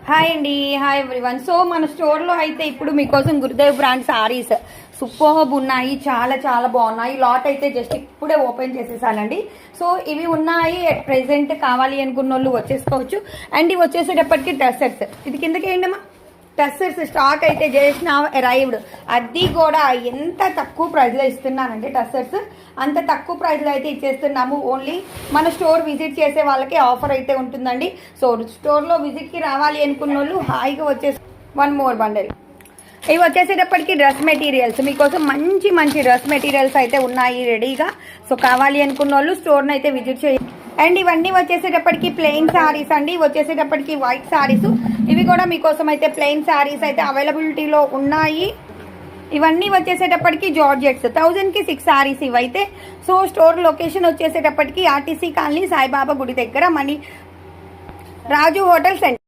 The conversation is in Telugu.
హాయ్ అండి, హాయ్ ఎవ్రీవన్. సో మన స్టోర్లో అయితే ఇప్పుడు మీకోసం గురుదేవ్ బ్రాండ్ సారీస్ సూపర్బ్ ఉన్నాయి. చాలా చాలా బాగున్నాయి. లాట్ అయితే జస్ట్ ఇప్పుడే ఓపెన్ చేసేసానండి. సో ఇవి ఉన్నాయి. అట్ ప్రెసెంట్ కావాలి అనుకున్న వాళ్ళు వచ్చేసుకోవచ్చు. అండ్ ఇవి వచ్చేసేటప్పటికి డ్రెస్సెస్, ఇది కిందకి ఏంటమ్మా, టస్సర్స్ స్టాక్ అయితే జస్ట్ నా అరైవ్డ్. అది కూడా ఎంత తక్కువ ప్రైస్లో ఇస్తున్నానంటే టస్సర్స్ అంత తక్కువ ప్రైస్లో అయితే ఇచ్చేస్తున్నాము. ఓన్లీ మన స్టోర్ విజిట్ చేసే వాళ్ళకి ఆఫర్ అయితే ఉంటుందండి. సో స్టోర్లో విజిట్కి రావాలి అనుకున్న వాళ్ళు హాయిగా వచ్చేసి వన్ మోర్ బండల్. ఇవి వచ్చేసేటప్పటికి డ్రెస్ మెటీరియల్స్ మీకోసం మంచి మంచి డ్రెస్ మెటీరియల్స్ అయితే ఉన్నాయి రెడీగా. సో కావాలి అనుకున్న వాళ్ళు స్టోర్ని అయితే విజిట్ చేయండి. అండ్ ఇవన్నీ వచ్చేసేటప్పటికి ప్లెయిన్ శారీస్ అండి. వచ్చేసేటప్పటికి వైట్ శారీస్, ఇవి కూడా మీకోసం అయితే ప్లెయిన్ శారీస్ అయితే అవైలబిలిటీలో ఉన్నాయి. ఇవన్నీ వచ్చేసేటప్పటికి జార్జెట్స్ 1000కి 6 శారీస్ ఇవైతే. సో స్టోర్ లొకేషన్ వచ్చేసేటప్పటికి ఆర్టీసీ కాలనీ సాయిబాబా గుడి దగ్గర రాజు హోటల్ సెంటర్.